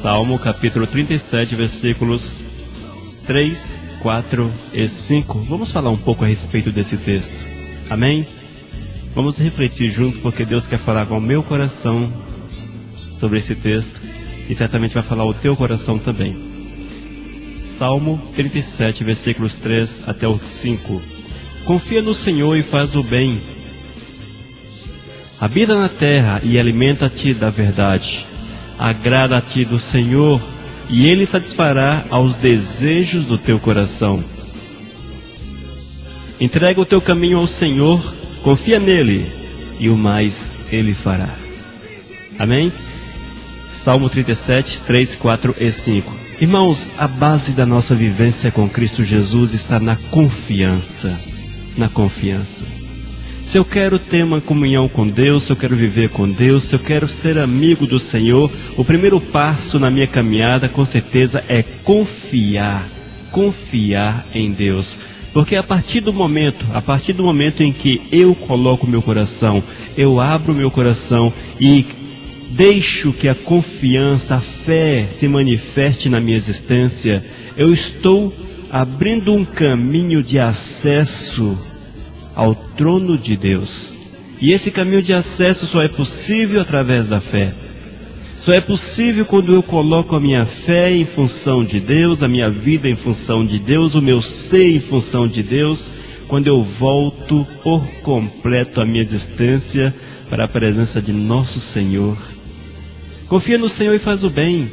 Salmo capítulo 37, versículos 3, 4 e 5. Vamos falar um pouco a respeito desse texto. Amém? Vamos refletir junto, porque Deus quer falar com o meu coração sobre esse texto e certamente vai falar o teu coração também. Salmo 37, versículos 3 até o 5. Confia no Senhor e faz o bem. Habita na terra e alimenta-te da verdade. Agrada-te do Senhor e Ele satisfará aos desejos do teu coração. Entrega o teu caminho ao Senhor, confia nele e o mais Ele fará. Amém? Salmo 37, 3, 4 e 5. Irmãos, a base da nossa vivência com Cristo Jesus está na confiança. Na confiança. Se eu quero ter uma comunhão com Deus, se eu quero viver com Deus, se eu quero ser amigo do Senhor, o primeiro passo na minha caminhada, com certeza, é confiar em Deus. Porque a partir do momento em que eu coloco meu coração, eu abro meu coração e deixo que a confiança, a fé se manifeste na minha existência, eu estou abrindo um caminho de acesso ao trono de Deus. E esse caminho de acesso só é possível através da fé. Só é possível quando eu coloco a minha fé em função de Deus, a minha vida em função de Deus, o meu ser em função de Deus, quando eu volto por completo a minha existência para a presença de nosso Senhor. Confia no Senhor e faz o bem.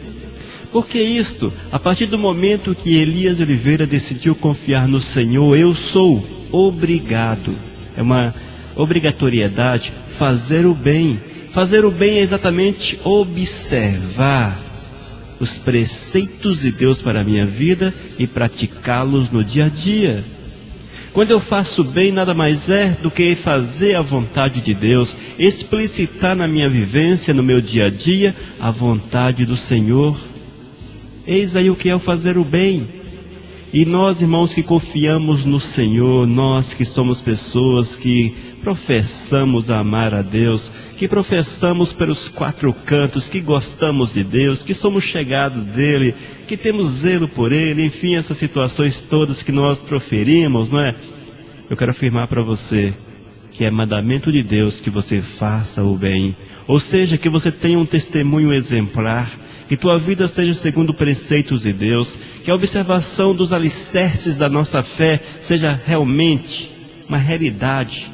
Por que isto? A partir do momento que Elias de Oliveira decidiu confiar no Senhor, eu sou obrigado, é uma obrigatoriedade, fazer o bem. Fazer o bem é exatamente observar os preceitos de Deus para a minha vida e praticá-los no dia a dia. Quando eu faço bem, nada mais é do que fazer a vontade de Deus, explicitar na minha vivência, no meu dia a dia, a vontade do Senhor. Eis aí o que é o fazer o bem. E nós, irmãos, que confiamos no Senhor, nós que somos pessoas que professamos amar a Deus, que professamos pelos quatro cantos, que gostamos de Deus, que somos chegados dEle, que temos zelo por Ele, enfim, essas situações todas que nós proferimos, não é? Eu quero afirmar para você que é mandamento de Deus que você faça o bem, ou seja, que você tenha um testemunho exemplar, que tua vida seja segundo preceitos de Deus, que a observação dos alicerces da nossa fé seja realmente uma realidade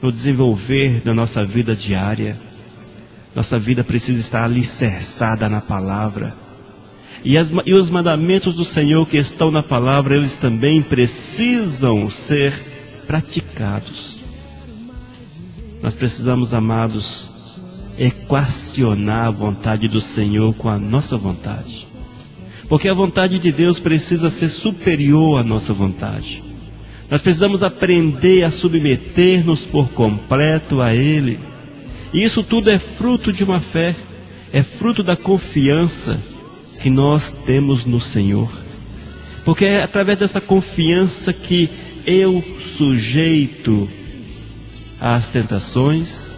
no desenvolver da nossa vida diária. Nossa vida precisa estar alicerçada na palavra. E os mandamentos do Senhor que estão na palavra, eles também precisam ser praticados. Nós precisamos, amados, equacionar a vontade do Senhor com a nossa vontade. Porque a vontade de Deus precisa ser superior à nossa vontade. Nós precisamos aprender a submeter-nos por completo a Ele. E isso tudo é fruto de uma fé, é fruto da confiança que nós temos no Senhor. Porque é através dessa confiança que eu sujeito às tentações,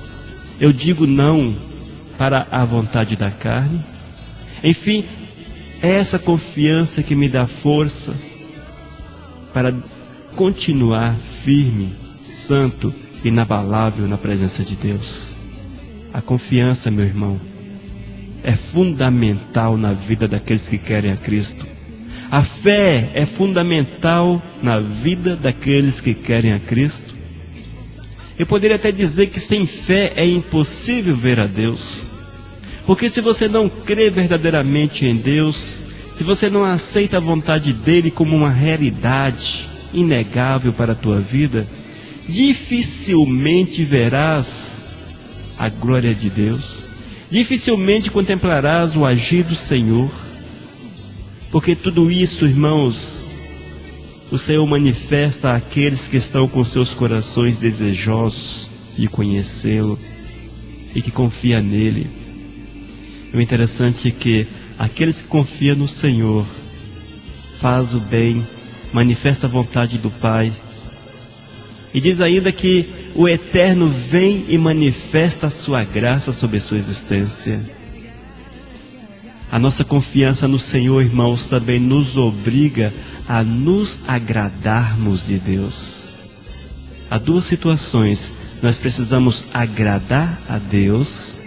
eu digo não para a vontade da carne. Enfim, é essa confiança que me dá força para continuar firme, santo, inabalável na presença de Deus. A confiança, meu irmão, é fundamental na vida daqueles que querem a Cristo. A fé é fundamental na vida daqueles que querem a Cristo. Eu poderia até dizer que sem fé é impossível ver a Deus. Porque se você não crê verdadeiramente em Deus, se você não aceita a vontade dEle como uma realidade inegável para a tua vida, dificilmente verás a glória de Deus, dificilmente contemplarás o agir do Senhor. Porque tudo isso, irmãos, o Senhor manifesta àqueles que estão com seus corações desejosos de conhecê-lo e que confiam nele. O interessante é que aqueles que confiam no Senhor faz o bem, manifesta a vontade do Pai. E diz ainda que o Eterno vem e manifesta a sua graça sobre a sua existência. A nossa confiança no Senhor, irmãos, também nos obriga a nos agradarmos de Deus. Há duas situações. Nós precisamos agradar a Deus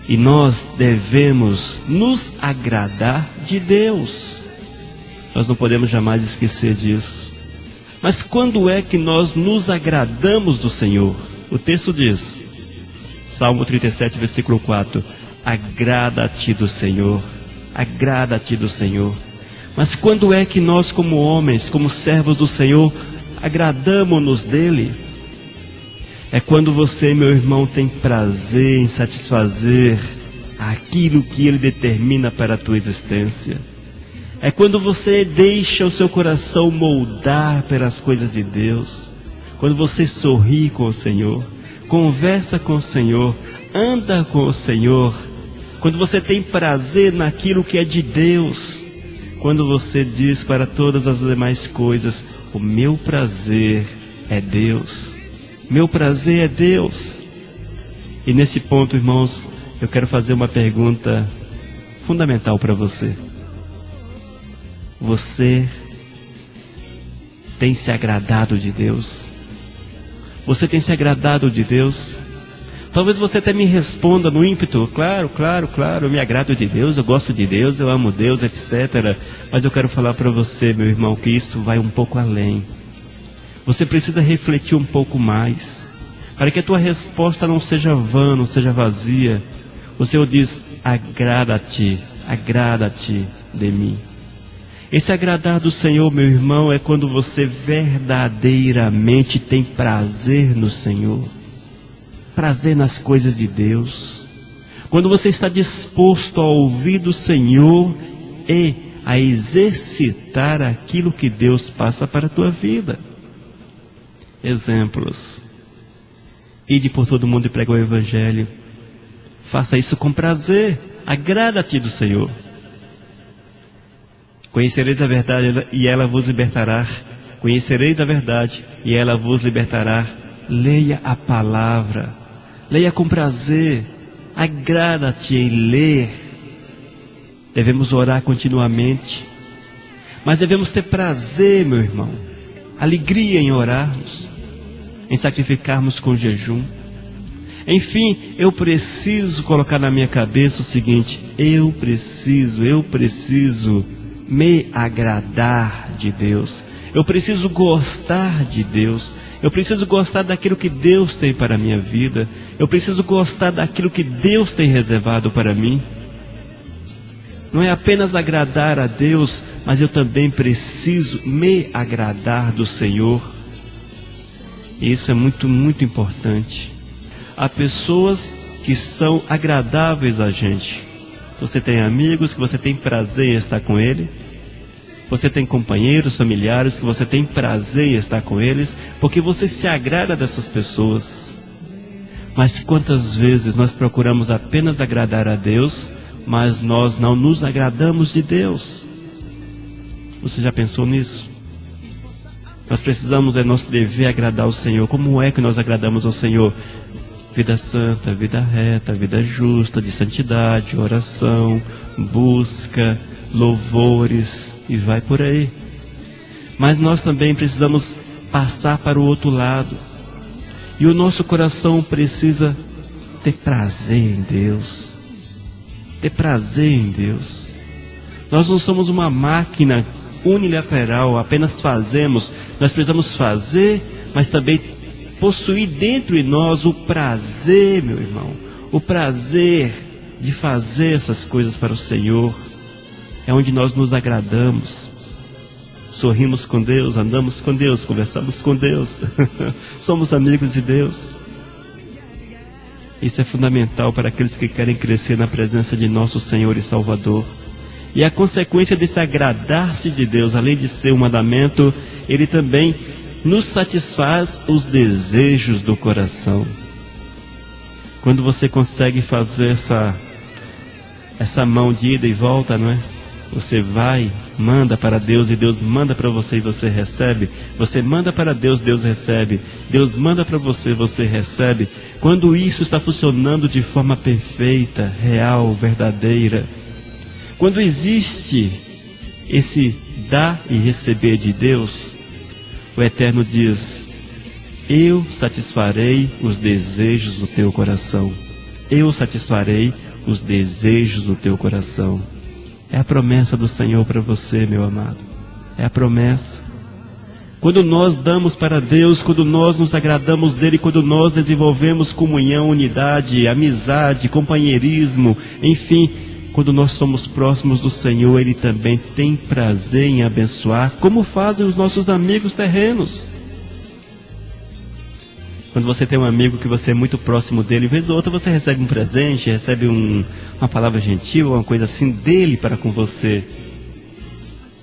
e nós devemos nos agradar de Deus. Nós não podemos jamais esquecer disso. Mas quando é que nós nos agradamos do Senhor? O texto diz, Salmo 37, versículo 4, agrada-te do Senhor, agrada-te do Senhor. Mas quando é que nós, como homens, como servos do Senhor, agradamos-nos dele? É quando você, meu irmão, tem prazer em satisfazer aquilo que ele determina para a tua existência. É quando você deixa o seu coração moldar pelas coisas de Deus. Quando você sorri com o Senhor, conversa com o Senhor, anda com o Senhor. Quando você tem prazer naquilo que é de Deus. Quando você diz para todas as demais coisas, o meu prazer é Deus. Meu prazer é Deus. E nesse ponto, irmãos, eu quero fazer uma pergunta fundamental para você. Você tem se agradado de Deus? Você tem se agradado de Deus? Talvez você até me responda no ímpeto, claro, eu me agrado de Deus, eu gosto de Deus, eu amo Deus, etc. Mas eu quero falar para você, meu irmão, que isto vai um pouco além. Você precisa refletir um pouco mais, para que a tua resposta não seja vã, não seja vazia. O Senhor diz, agrada-te de mim. Esse agradar do Senhor, meu irmão, é quando você verdadeiramente tem prazer no Senhor. Prazer nas coisas de Deus. Quando você está disposto a ouvir do Senhor e a exercitar aquilo que Deus passa para a tua vida. Exemplos. Ide por todo mundo e prega o Evangelho. Faça isso com prazer. Agrada-te do Senhor. Conhecereis a verdade e ela vos libertará. Conhecereis a verdade e ela vos libertará. Leia a palavra. Leia com prazer. Agrada-te em ler. Devemos orar continuamente. Mas devemos ter prazer, meu irmão. Alegria em orarmos. Em sacrificarmos com jejum. Enfim, eu preciso colocar na minha cabeça o seguinte. Eu preciso me agradar de Deus. Eu preciso gostar de Deus. Eu preciso gostar daquilo que Deus tem para a minha vida. Eu preciso gostar daquilo que Deus tem reservado para mim. Não é apenas agradar a Deus, mas eu também preciso me agradar do Senhor. Isso é muito, muito importante. Há pessoas que são agradáveis a gente. Você tem amigos que você tem prazer em estar com ele. Você tem companheiros, familiares que você tem prazer em estar com eles, porque você se agrada dessas pessoas. Mas quantas vezes nós procuramos apenas agradar a Deus, mas nós não nos agradamos de Deus? Você já pensou nisso? Nós precisamos, é nosso dever agradar ao Senhor. Como é que nós agradamos ao Senhor? Vida santa, vida reta, vida justa, de santidade, oração, busca, louvores e vai por aí. Mas nós também precisamos passar para o outro lado. E o nosso coração precisa ter prazer em Deus. Ter prazer em Deus. Nós não somos uma máquina unilateral, apenas fazemos. Nós precisamos fazer, mas também possuir dentro de nós o prazer, meu irmão. O prazer de fazer essas coisas para o Senhor. É onde nós nos agradamos. Sorrimos com Deus, andamos com Deus, conversamos com Deus. Somos amigos de Deus. Isso é fundamental para aqueles que querem crescer na presença de nosso Senhor e Salvador. E a consequência desse agradar-se de Deus, além de ser um mandamento, ele também nos satisfaz os desejos do coração. Quando você consegue fazer essa mão de ida e volta, não é? Você vai, manda para Deus e Deus manda para você e você recebe. Você manda para Deus, Deus recebe. Deus manda para você, você recebe. Quando isso está funcionando de forma perfeita, real, verdadeira, Quando existe esse dar e receber de Deus, o Eterno diz: eu satisfarei os desejos do teu coração. Eu satisfarei os desejos do teu coração. É a promessa do Senhor para você, meu amado. É a promessa. Quando nós damos para Deus, quando nós nos agradamos dele, quando nós desenvolvemos comunhão, unidade, amizade, companheirismo, enfim, quando nós somos próximos do Senhor, ele também tem prazer em abençoar, como fazem os nossos amigos terrenos. Quando você tem um amigo que você é muito próximo dele, vez ou outra você recebe um presente, recebe uma palavra gentil, uma coisa assim dele para com você.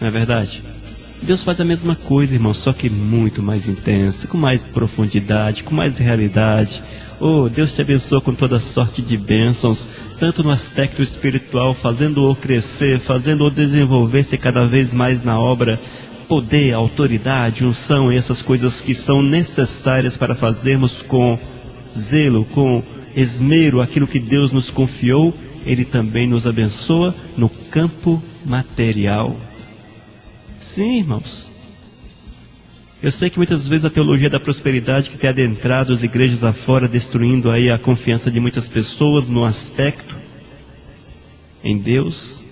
Não é verdade? Deus faz a mesma coisa, irmão, só que muito mais intensa, com mais profundidade, com mais realidade. Oh, Deus te abençoa com toda sorte de bênçãos, tanto no aspecto espiritual, fazendo-o crescer, fazendo-o desenvolver-se cada vez mais na obra. Poder, autoridade, unção, essas coisas que são necessárias para fazermos com zelo, com esmero, aquilo que Deus nos confiou, ele também nos abençoa no campo material. Sim, irmãos. Eu sei que muitas vezes a teologia da prosperidade que tem adentrado as igrejas afora, destruindo aí a confiança de muitas pessoas no aspecto em Deus.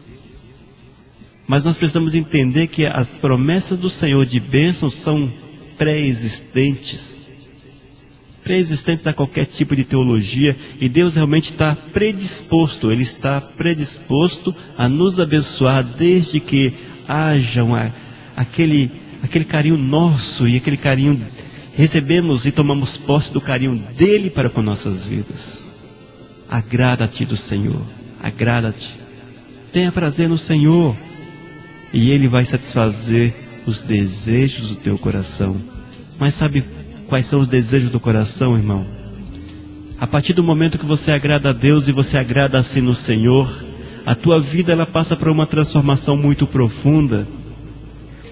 Mas nós precisamos entender que as promessas do Senhor de bênçãos são pré-existentes. Pré-existentes a qualquer tipo de teologia. E Deus realmente está predisposto. Ele está predisposto a nos abençoar desde que haja aquele carinho nosso e aquele carinho, recebemos e tomamos posse do carinho dele para com nossas vidas. Agrada-te do Senhor, agrada-te, tenha prazer no Senhor, e ele vai satisfazer os desejos do teu coração. Mas sabe quais são os desejos do coração, irmão? A partir do momento que você agrada a Deus e você agrada assim no Senhor, a tua vida ela passa por uma transformação muito profunda,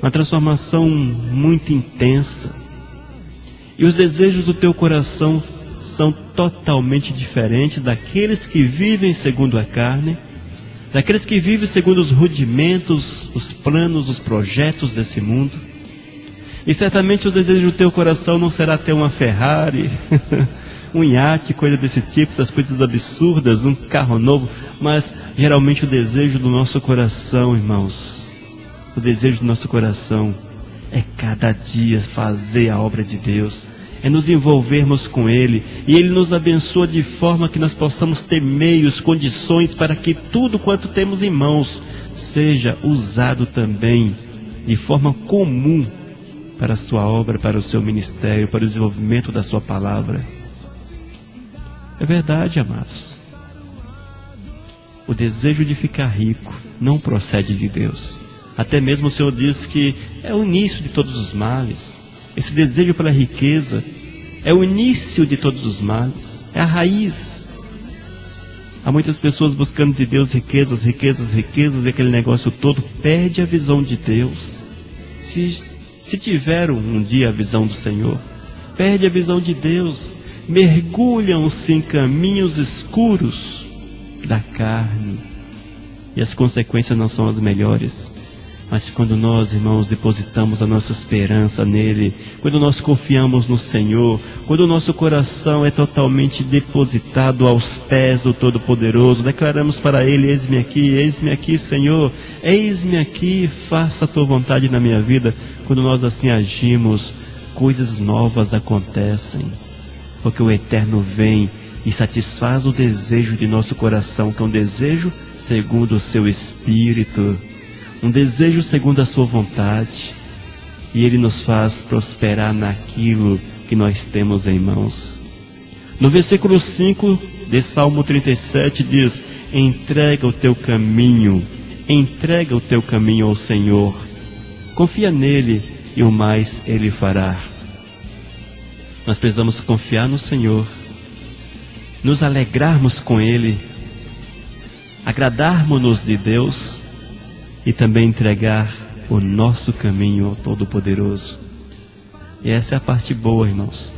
uma transformação muito intensa. E os desejos do teu coração são totalmente diferentes daqueles que vivem segundo a carne, daqueles que vivem segundo os rudimentos, os planos, os projetos desse mundo. E certamente os desejos do teu coração não será ter uma Ferrari, um iate, coisa desse tipo, essas coisas absurdas, um carro novo, mas geralmente o desejo do nosso coração, irmãos, o desejo do nosso coração é cada dia fazer a obra de Deus, é nos envolvermos com Ele, e Ele nos abençoa de forma que nós possamos ter meios, condições para que tudo quanto temos em mãos seja usado também de forma comum para a sua obra, para o seu ministério, para o desenvolvimento da sua palavra. É verdade, amados. O desejo de ficar rico não procede de Deus. Até mesmo o Senhor diz que é o início de todos os males. Esse desejo pela riqueza é o início de todos os males, é a raiz. Há muitas pessoas buscando de Deus riquezas, riquezas, riquezas, e aquele negócio todo perde a visão de Deus. Se tiveram um dia a visão do Senhor, perde a visão de Deus, mergulham-se em caminhos escuros da carne, e as consequências não são as melhores. Mas quando nós, irmãos, depositamos a nossa esperança nele, quando nós confiamos no Senhor, quando o nosso coração é totalmente depositado aos pés do Todo-Poderoso, declaramos para ele: eis-me aqui, Senhor, eis-me aqui, faça a tua vontade na minha vida. Quando nós assim agimos, coisas novas acontecem, porque o Eterno vem e satisfaz o desejo de nosso coração, que é um desejo segundo o seu Espírito, um desejo segundo a sua vontade, e Ele nos faz prosperar naquilo que nós temos em mãos. No versículo 5 de Salmo 37 diz: entrega o teu caminho ao Senhor, confia nele e o mais Ele fará. Nós precisamos confiar no Senhor, nos alegrarmos com Ele, agradarmos-nos de Deus e também entregar o nosso caminho ao Todo-Poderoso. E essa é a parte boa, irmãos,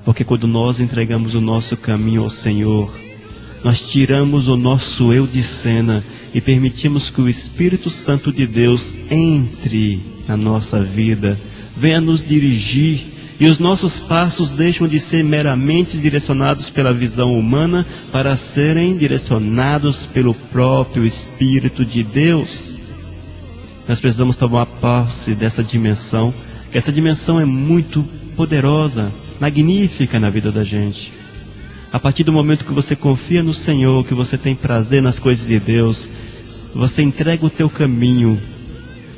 porque quando nós entregamos o nosso caminho ao Senhor, nós tiramos o nosso eu de cena e permitimos que o Espírito Santo de Deus entre na nossa vida, venha nos dirigir, e os nossos passos deixam de ser meramente direcionados pela visão humana para serem direcionados pelo próprio Espírito de Deus. Nós precisamos tomar posse dessa dimensão, que essa dimensão é muito poderosa, magnífica na vida da gente. A partir do momento que você confia no Senhor, que você tem prazer nas coisas de Deus, você entrega o teu caminho.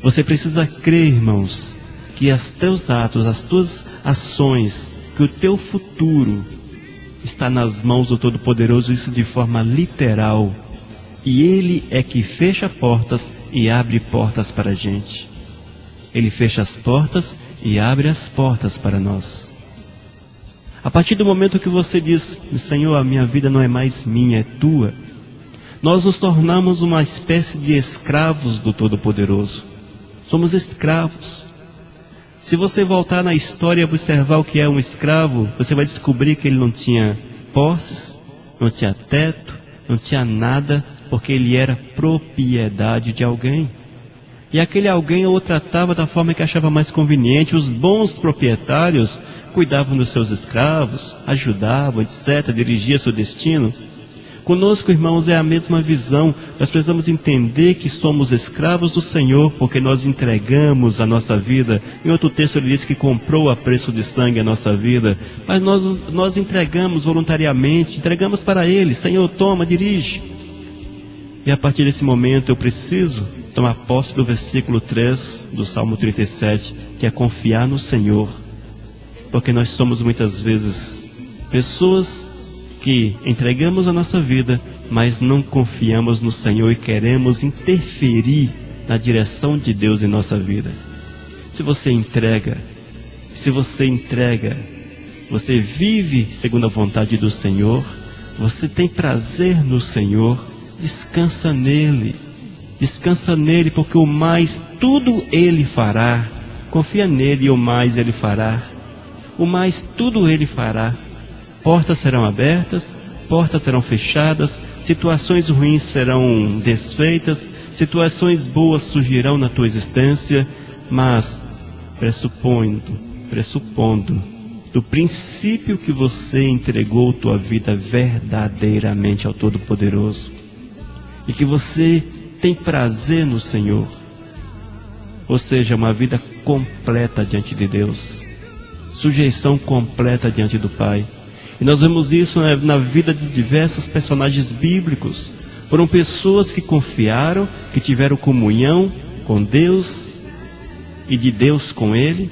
Você precisa crer, irmãos, que os teus atos, as tuas ações, que o teu futuro está nas mãos do Todo-Poderoso, isso de forma literal. E Ele é que fecha portas e abre portas para a gente. Ele fecha as portas e abre as portas para nós. A partir do momento que você diz, Senhor, a minha vida não é mais minha, é tua, nós nos tornamos uma espécie de escravos do Todo-Poderoso. Somos escravos. Se você voltar na história e observar o que é um escravo, você vai descobrir que ele não tinha posses, não tinha teto, não tinha nada, porque ele era propriedade de alguém. E aquele alguém o tratava da forma que achava mais conveniente. Os bons proprietários cuidavam dos seus escravos, ajudavam, etc., dirigiam seu destino. Conosco, irmãos, é a mesma visão. Nós precisamos entender que somos escravos do Senhor, porque nós entregamos a nossa vida. Em outro texto ele diz que comprou a preço de sangue a nossa vida. Mas nós entregamos voluntariamente, entregamos para Ele. Senhor, toma, dirige. E a partir desse momento eu preciso tomar posse do versículo 3 do Salmo 37, que é confiar no Senhor. Porque nós somos muitas vezes pessoas que entregamos a nossa vida, mas não confiamos no Senhor e queremos interferir na direção de Deus em nossa vida. Se você entrega, você vive segundo a vontade do Senhor, você tem prazer no Senhor, descansa nele, porque o mais tudo Ele fará. Confia nele e o mais Ele fará. O mais tudo Ele fará. Portas serão abertas, portas serão fechadas, situações ruins serão desfeitas, situações boas surgirão na tua existência, mas pressupondo do princípio que você entregou tua vida verdadeiramente ao Todo-Poderoso, e que você tem prazer no Senhor, ou seja, uma vida completa diante de Deus, sujeição completa diante do Pai. E nós vemos isso na vida de diversos personagens bíblicos. Foram pessoas que confiaram, que tiveram comunhão com Deus e de Deus com Ele,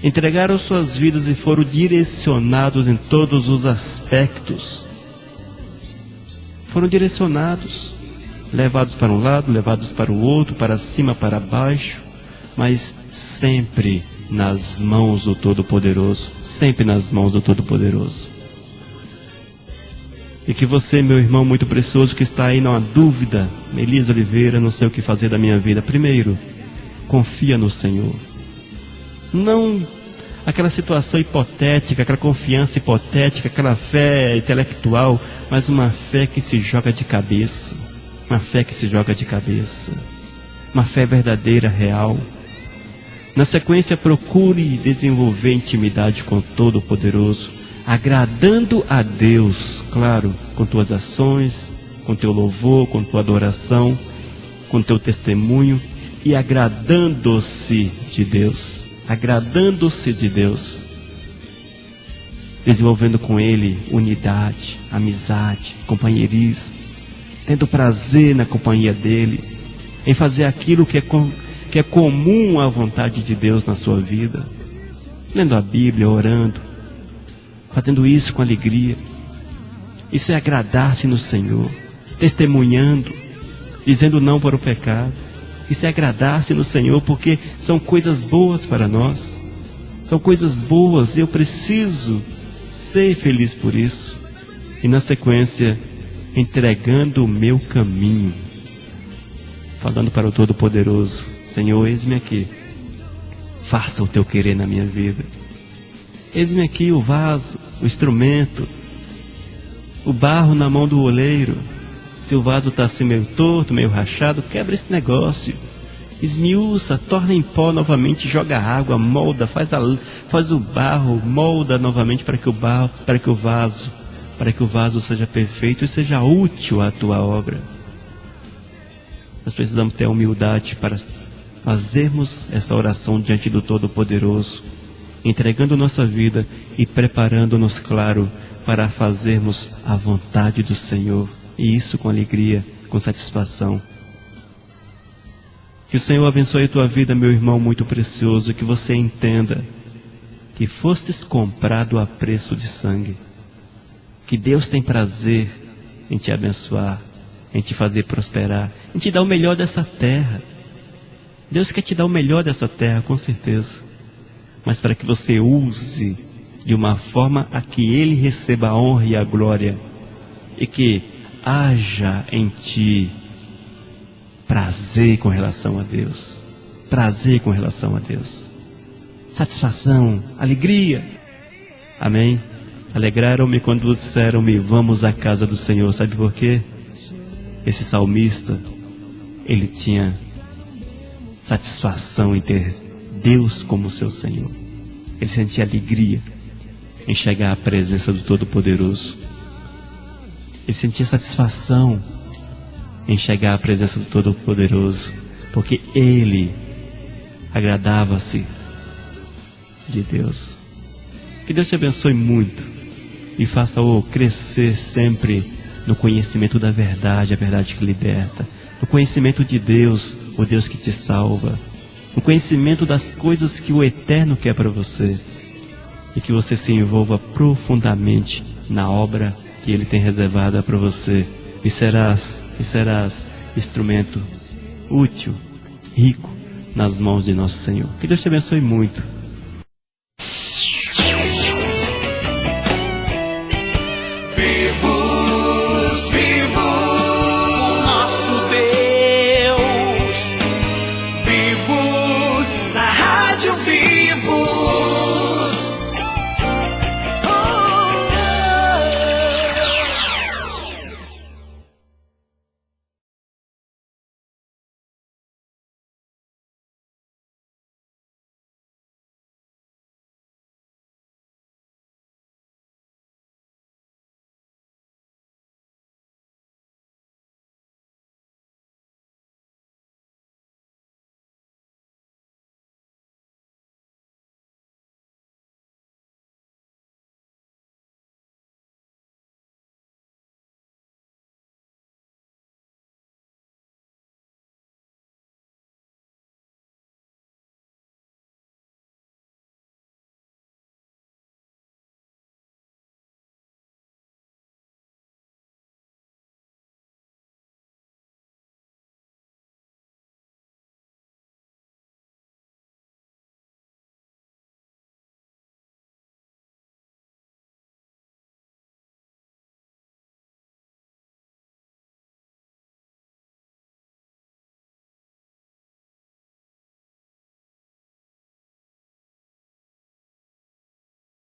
entregaram suas vidas e foram direcionados em todos os aspectos. Foram direcionados, levados para um lado, levados para o outro, para cima, para baixo, mas sempre nas mãos do Todo-Poderoso, sempre nas mãos do Todo-Poderoso. E que você, meu irmão muito precioso, que está aí numa dúvida, Elisa Oliveira, não sei o que fazer da minha vida. Primeiro, confia no Senhor. Não aquela situação hipotética, aquela confiança hipotética, aquela fé intelectual, mas uma fé que se joga de cabeça. Uma fé que se joga de cabeça. Uma fé verdadeira, real. Na sequência, procure desenvolver intimidade com o Todo-Poderoso, agradando a Deus, claro, com tuas ações, com teu louvor, com tua adoração, com teu testemunho, e agradando-se de Deus, desenvolvendo com Ele unidade, amizade, companheirismo, tendo prazer na companhia dEle, em fazer aquilo que é comum à vontade de Deus na sua vida, lendo a Bíblia, orando, fazendo isso com alegria. Isso é agradar-se no Senhor, testemunhando, dizendo não para o pecado. Isso é agradar-se no Senhor, porque são coisas boas para nós, são coisas boas, e eu preciso ser feliz por isso. E na sequência, entregando o meu caminho, falando para o Todo-Poderoso: Senhor, eis-me aqui, faça o teu querer na minha vida. Eis-me aqui o vaso, o instrumento, o barro na mão do oleiro. Se o vaso está assim meio torto, meio rachado, quebra esse negócio. Esmiuça, torna em pó novamente, joga água, molda, faz o barro, molda novamente para que o vaso seja perfeito e seja útil à tua obra. Nós precisamos ter a humildade para fazermos essa oração diante do Todo-Poderoso, entregando nossa vida e preparando-nos, claro, para fazermos a vontade do Senhor, e isso com alegria, com satisfação. Que o Senhor abençoe a tua vida, meu irmão muito precioso, que você entenda que fostes comprado a preço de sangue, que Deus tem prazer em te abençoar, em te fazer prosperar, em te dar o melhor dessa terra. Deus quer te dar o melhor dessa terra, com certeza, mas para que você use de uma forma a que Ele receba a honra e a glória, e que haja em ti prazer com relação a Deus, prazer com relação a Deus, satisfação, alegria. Amém? Alegraram-me quando disseram-me, vamos à casa do Senhor. Sabe por quê? Esse salmista, ele tinha satisfação em ter Deus como seu Senhor. Ele sentia alegria em chegar à presença do Todo-Poderoso. Ele sentia satisfação em chegar à presença do Todo-Poderoso, porque ele agradava-se de Deus. Que Deus te abençoe muito e faça-o crescer sempre no conhecimento da verdade, a verdade que liberta, no conhecimento de Deus, o Deus que te salva, no conhecimento das coisas que o Eterno quer para você, e que você se envolva profundamente na obra que Ele tem reservada para você, e serás instrumento útil, rico, nas mãos de nosso Senhor. Que Deus te abençoe muito.